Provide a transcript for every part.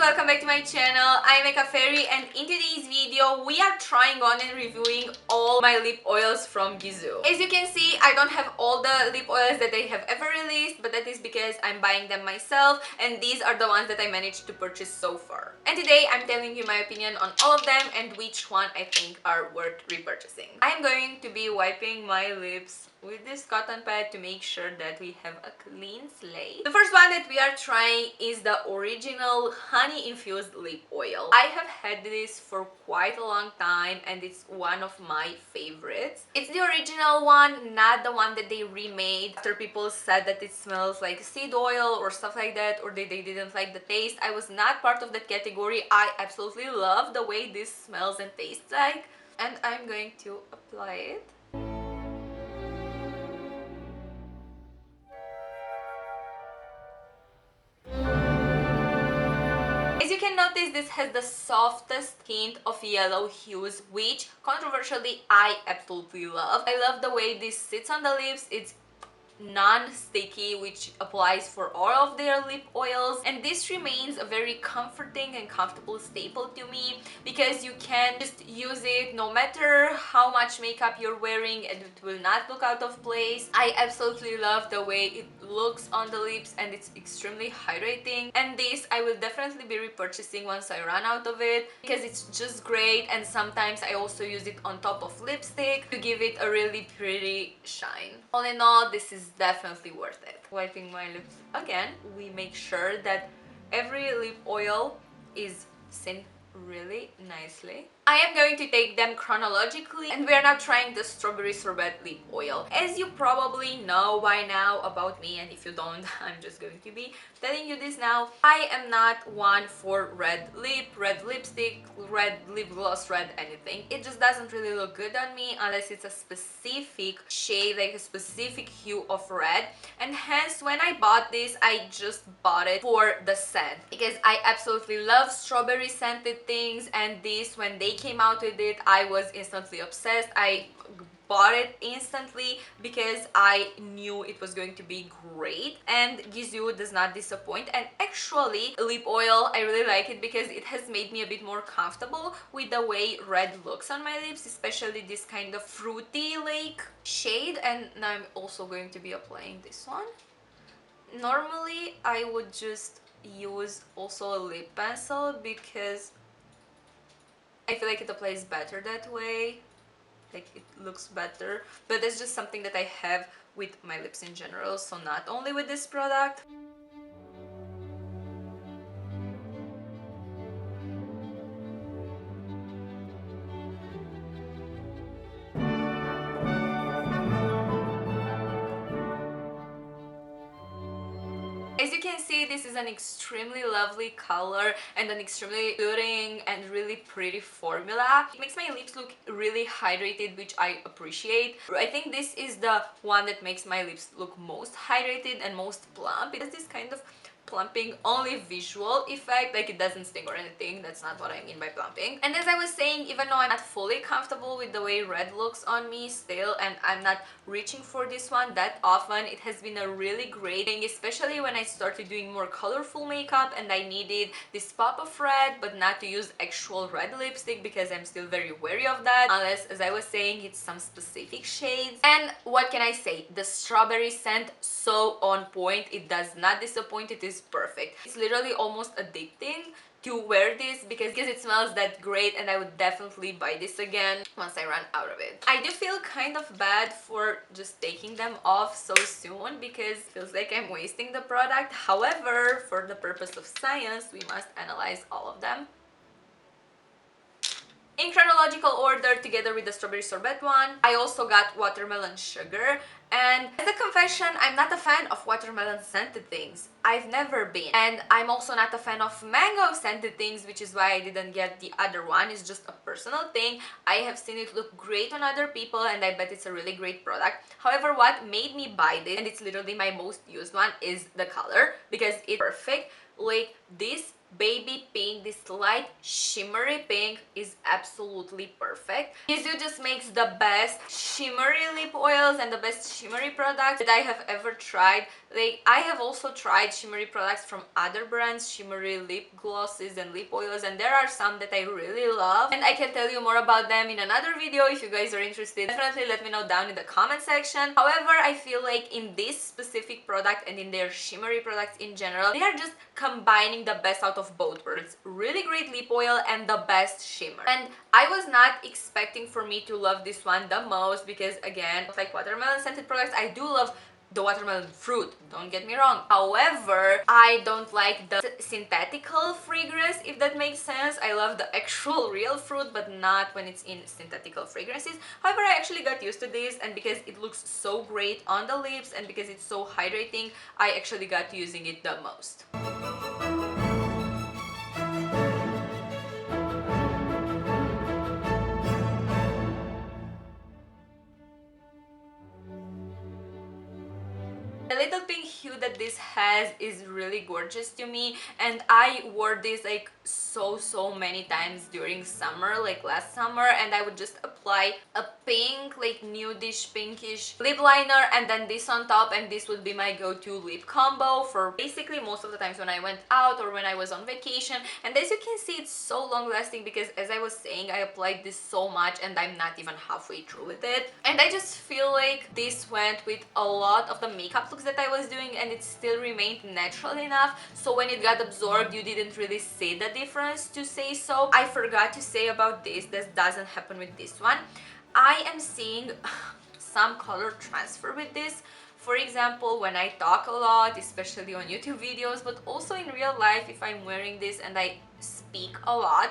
welcome back to my channel. I'm eca.fairy and in today's video we are trying on and reviewing all my lip oils from Gisou. As you can see, I don't have all the lip oils that they have ever released, but that is because I'm buying them myself and these are the ones that I managed to purchase so far. And today I'm telling you my opinion on all of them and which one I think are worth repurchasing. I'm going to be wiping my lips with this cotton pad to make sure that we have a clean slate. The first one that we are trying is the original honey infused lip oil. I have had this for quite a long time and it's one of my favorites. It's the original one, not the one that they remade after people said that it smells like seed oil or stuff like that, or they didn't like the taste. I was not part of that category. I absolutely love the way this smells and tastes like, and I'm going to apply it. As you can notice, this has the softest hint of yellow hues, which controversially I absolutely love. I love the way this sits on the lips. It's non-sticky, which applies for all of their lip oils, and this remains a very comforting and comfortable staple to me because you can just use it no matter how much makeup you're wearing and it will not look out of place. I absolutely love the way it looks on the lips and it's extremely hydrating, and this I will definitely be repurchasing once I run out of it because it's just great. And sometimes I also use it on top of lipstick to give it a really pretty shine. All in all, this is definitely worth it. Wiping my lips again, we make sure that every lip oil is sent really nicely. I am going to take them chronologically, and we are now trying the strawberry sorbet lip oil. As you probably know by now about me, and if you don't, I'm just going to be telling you this now. I am not one for red lip, red lipstick, red lip gloss, red anything. It just doesn't really look good on me unless it's a specific shade, like a specific hue of red, and hence when I bought this, I just bought it for the scent because I absolutely love strawberry scented things, and this, when they came out with it, I was instantly obsessed. I bought it instantly because I knew it was going to be great, and Gisou does not disappoint. And actually, lip oil, I really like it because it has made me a bit more comfortable with the way red looks on my lips, especially this kind of fruity like shade. And now I'm also going to be applying this one. Normally I would just use also a lip pencil because I feel like it applies better that way, like it looks better, but it's just something that I have with my lips in general, so not only with this product. As you can see, this is an extremely lovely color and an extremely soothing and really pretty formula. It makes my lips look really hydrated, which I appreciate. I think this is the one that makes my lips look most hydrated and most plump. It has this kind of plumping, only visual effect, like it doesn't sting or anything. That's not what I mean by plumping. And as I was saying, even though I'm not fully comfortable with the way red looks on me still, and I'm not reaching for this one that often, it has been a really great thing, especially when I started doing more colorful makeup and I needed this pop of red, but not to use actual red lipstick because I'm still very wary of that, unless, as I was saying, it's some specific shades. And what can I say? The strawberry scent, so on point. It does not disappoint. It is perfect. It's literally almost addicting to wear this because it smells that great, and I would definitely buy this again once I run out of it. I do feel kind of bad for just taking them off so soon because it feels like I'm wasting the product. However, for the purpose of science, we must analyze all of them in chronological order together with the strawberry sorbet one. I also got watermelon sugar, and as a confession, I'm not a fan of watermelon scented things. I've never been. And I'm also not a fan of mango scented things, which is why I didn't get the other one. It's just a personal thing. I have seen it look great on other people and I bet it's a really great product. However, what made me buy this, and it's literally my most used one, is the color because it's perfect. Like, this baby pink, this light shimmery pink is absolutely perfect. Gisou just makes the best shimmery lip oils and the best shimmery products that I have ever tried. Like, I have also tried shimmery products from other brands, shimmery lip glosses and lip oils, and there are some that I really love, and I can tell you more about them in another video if you guys are interested. Definitely let me know down in the comment section. However, I feel like in this specific product and in their shimmery products in general, they are just combining the best out of both worlds. Really great lip oil and the best shimmer. And I was not expecting for me to love this one the most because, again, like watermelon scented products, I do love the watermelon fruit, don't get me wrong. However, I don't like the synthetical fragrance, if that makes sense. I love the actual real fruit, but not when it's in synthetical fragrances. However, I actually got used to this, and because it looks so great on the lips and because it's so hydrating, I actually got using it the most. The little pink hue that this has is really gorgeous to me, and I wore this like so many times during summer, like last summer, and I would just apply a pink, like nudish pinkish lip liner and then this on top, and this would be my go-to lip combo for basically most of the times when I went out or when I was on vacation. And as you can see, it's so long lasting because, as I was saying, I applied this so much and I'm not even halfway through with it, and I just feel like this went with a lot of the makeup looks that I was doing, and it still remained natural enough, so when it got absorbed you didn't really see the difference, to say so. I forgot to say about this doesn't happen with this one. I am seeing some color transfer with this. For example, when I talk a lot, especially on YouTube videos, but also in real life, if I'm wearing this and I speak a lot,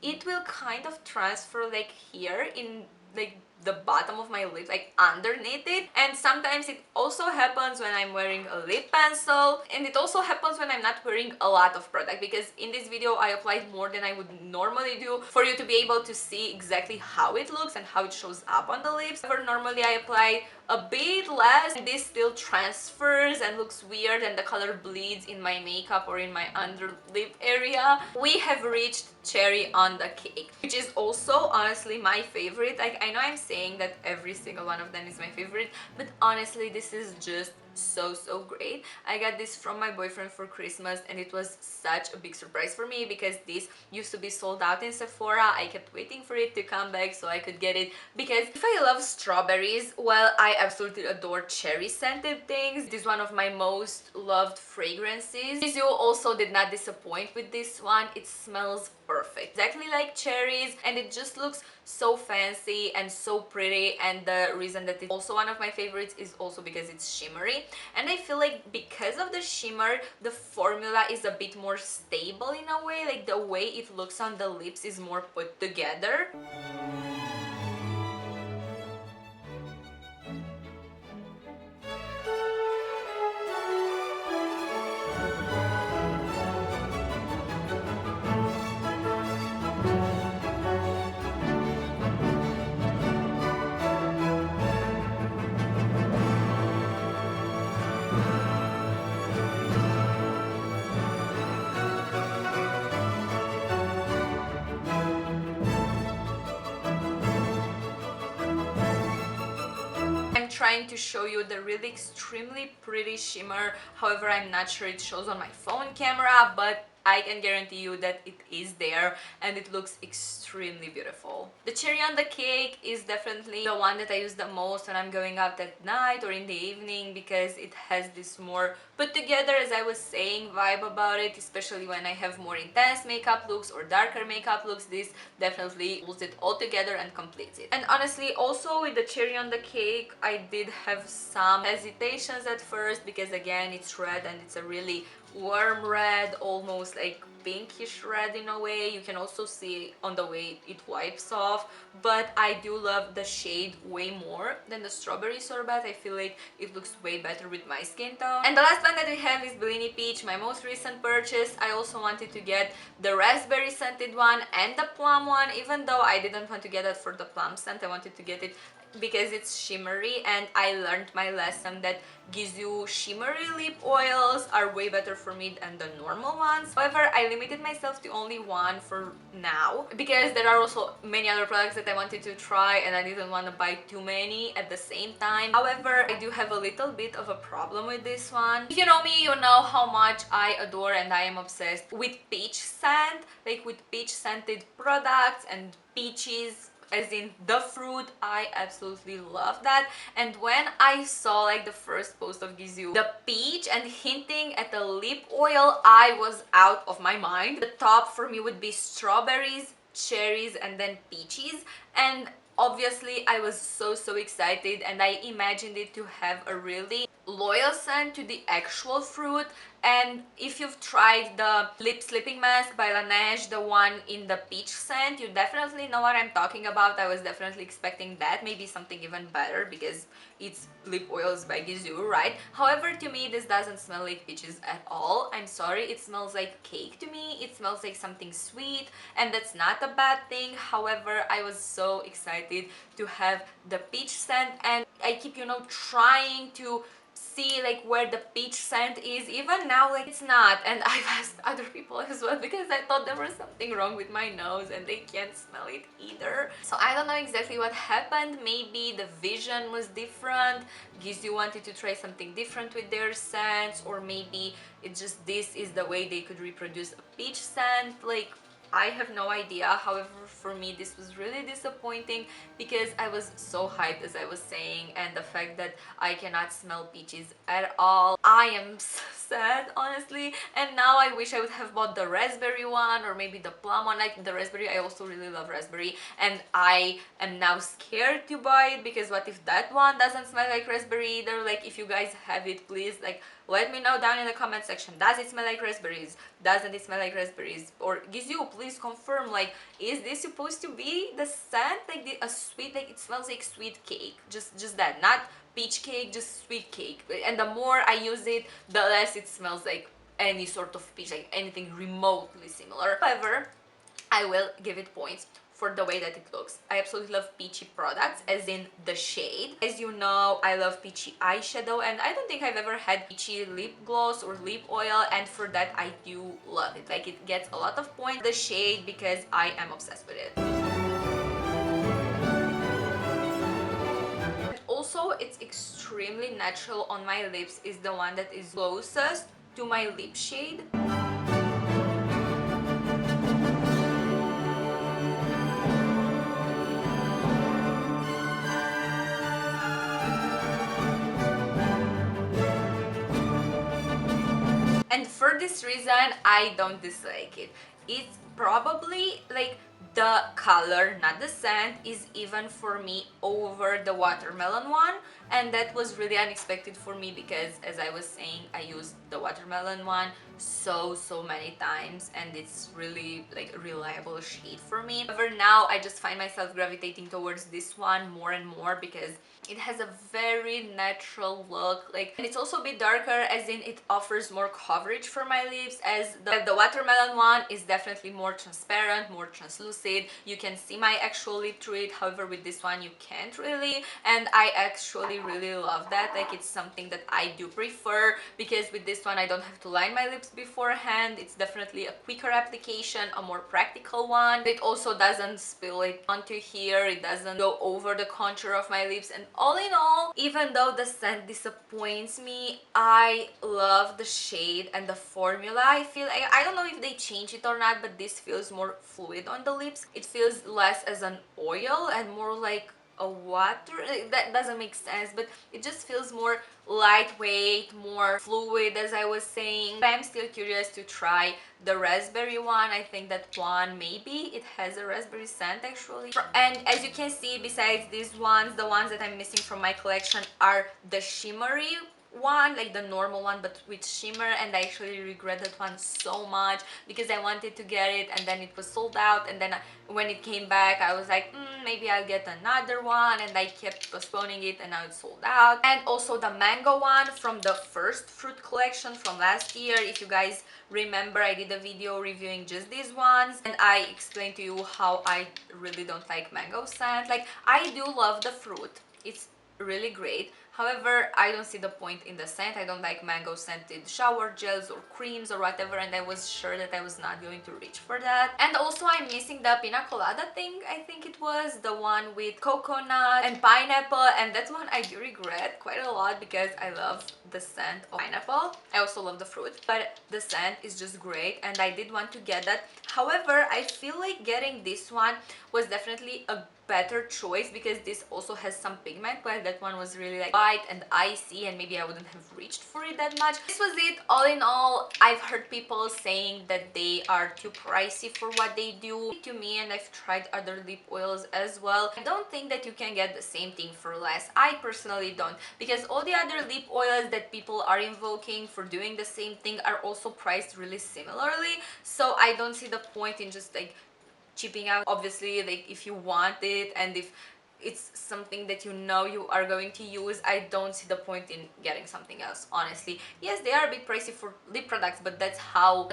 it will kind of transfer like here in like the bottom of my lip, like underneath it. And sometimes it also happens when I'm wearing a lip pencil, and it also happens when I'm not wearing a lot of product, because in this video I applied more than I would normally do for you to be able to see exactly how it looks and how it shows up on the lips. However, normally I apply a bit less, and this still transfers and looks weird and the color bleeds in my makeup or in my under lip area. We have reached cherry on the cake, which is also honestly my favorite. Like, I know I'm saying that every single one of them is my favorite, but honestly this is just so great. I got this from my boyfriend for Christmas, and it was such a big surprise for me because this used to be sold out in Sephora. I kept waiting for it to come back so I could get it, because if I love strawberries, well, I absolutely adore cherry scented things. This is one of my most loved fragrances. Gisou also did not disappoint with this one. It smells perfect, exactly like cherries, and it just looks so fancy and so pretty. And the reason that it's also one of my favorites is also because it's shimmery, and I feel like because of the shimmer, the formula is a bit more stable in a way. Like, the way it looks on the lips is more put together. Trying to show you the really extremely pretty shimmer. However, I'm not sure it shows on my phone camera, but I can guarantee you that it is there and it looks extremely beautiful. The cherry on the cake is definitely the one that I use the most when I'm going out at night or in the evening, because it has this more put together, as I was saying, vibe about it, especially when I have more intense makeup looks or darker makeup looks. This definitely pulls it all together and completes it. And honestly, also with the cherry on the cake, I did have some hesitations at first because, again, it's red and it's a really warm red, almost like pinkish red in a way. You can also see on the way it wipes off, but I do love the shade way more than the strawberry sorbet. I feel like it looks way better with my skin tone. And the last one that we have is Bellini Peach, my most recent purchase. I also wanted to get the raspberry scented one and the plum one, even though I didn't want to get it for the plum scent. I wanted to get it because it's shimmery, and I learned my lesson that Gisou shimmery lip oils are way better for me than the normal ones. However, I limited myself to only one for now because there are also many other products that I wanted to try and I didn't want to buy too many at the same time. However, I do have a little bit of a problem with this one. If you know me, you know how much I adore and I am obsessed with peach scent, like with peach scented products and peaches as in the fruit. I absolutely love that. And when I saw like the first post of Gisou, the peach and hinting at the lip oil, I was out of my mind. The top for me would be strawberries, cherries, and then peaches. And obviously I was so excited, and I imagined it to have a really loyal scent to the actual fruit. And if you've tried the lip slipping mask by Laneige, the one in the peach scent, you definitely know what I'm talking about. I was definitely expecting that, maybe something even better because it's lip oils by Gisou, right? However, to me this doesn't smell like peaches at all. I'm sorry, it smells like cake to me. It smells like something sweet, and that's not a bad thing. However, I was so excited to have the peach scent, and I keep, you know, trying to see like where the peach scent is. Even now, like, it's not, and I've asked other people as well because I thought there was something wrong with my nose and they can't smell it either. So I don't know exactly what happened. Maybe the vision was different, Gisou wanted to try something different with their scents, or maybe it's just this is the way they could reproduce a peach scent. Like, I have no idea. However, for me this was really disappointing because I was so hyped, as I was saying, and the fact that I cannot smell peaches at all, I am sad, honestly. And now I wish I would have bought the raspberry one or maybe the plum one. Like the raspberry, I also really love raspberry, and I am now scared to buy it because what if that one doesn't smell like raspberry either? Like, if you guys have it, please, like, let me know down in the comment section. Does it smell like raspberries? Doesn't it smell like raspberries? Or Gisou, please confirm, like, is this supposed to be the scent? Like a sweet, like it smells like sweet cake. Just that, not peach cake, just sweet cake. And the more I use it, the less it smells like any sort of peach, like anything remotely similar. However, I will give it points for the way that it looks. I absolutely love peachy products, as in the shade. As you know, I love peachy eyeshadow, and I don't think I've ever had peachy lip gloss or lip oil, and for that I do love it. Like, it gets a lot of points, the shade, because I am obsessed with it. Also, it's extremely natural on my lips, is the one that is closest to my lip shade. And for this reason, I don't dislike it. It's probably like the color, not the scent, is even for me over the watermelon one, and that was really unexpected for me because, as I was saying, I used the watermelon one so many times, and it's really like a reliable shade for me. However, now I just find myself gravitating towards this one more and more because it has a very natural look, like, and it's also a bit darker, as in it offers more coverage for my lips, as the watermelon one is definitely more transparent, more translucent. You can see my actual lip through it. However, with this one you can't really, and I actually really love that. Like, it's something that I do prefer because with this one I don't have to line my lips beforehand. It's definitely a quicker application, a more practical one. It also doesn't spill it onto here, it doesn't go over the contour of my lips, and all in all, even though the scent disappoints me, I love the shade and the formula. I feel like, I don't know if they change it or not, but this feels more fluid on the lips. It feels less as an oil and more like a water. That doesn't make sense, but it just feels more lightweight, more fluid, as I was saying. But I'm still curious to try the raspberry one. I think that one, maybe it has a raspberry scent actually. And as you can see, besides these ones, the ones that I'm missing from my collection are the shimmery one, like the normal one but with shimmer, and I actually regret that one so much because I wanted to get it and then it was sold out, and then when it came back I was like, maybe I'll get another one, and I kept postponing it and now it's sold out. And also the mango one from the first fruit collection from last year. If you guys remember, I did a video reviewing just these ones and I explained to you how I really don't like mango scent. Like, I do love the fruit, it's really great, however I don't see the point in the scent. I don't like mango scented shower gels or creams or whatever, and I was sure that I was not going to reach for that. And also I'm missing the pina colada thing, I think it was the one with coconut and pineapple, and that one I do regret quite a lot because I love the scent of pineapple. I also love the fruit, but the scent is just great and I did want to get that. However, I feel like getting this one was definitely a better choice because this also has some pigment, while that one was really like white and icy and maybe I wouldn't have reached for it that much. This was it. All in all, I've heard people saying that they are too pricey for what they do to me, and I've tried other lip oils as well. I don't think that you can get the same thing for less. I personally don't, because all the other lip oils that people are invoking for doing the same thing are also priced really similarly, so I don't see the point in just like chipping out. Obviously, like, if you want it and if it's something that you know you are going to use, I don't see the point in getting something else, honestly. Yes, they are a bit pricey for lip products, but that's how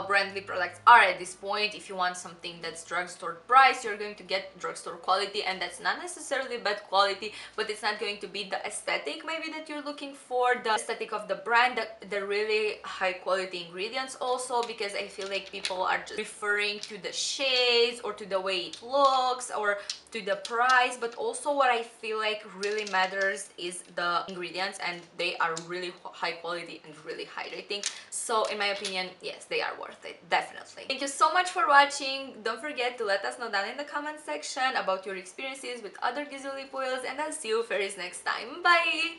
brand lip products are at this point. If you want something that's drugstore price, you're going to get drugstore quality, and that's not necessarily bad quality, but it's not going to be the aesthetic maybe that you're looking for, the aesthetic of the brand, the really high quality ingredients also, because I feel like people are just referring to the shades or to the way it looks or to the price, but also what I feel like really matters is the ingredients, and they are really high quality and really hydrating. So in my opinion, yes, they are worth it, definitely. Thank you so much for watching. Don't forget to let us know down in the comment section about your experiences with other Gisou lip oils, and I'll see you fairies next time. Bye!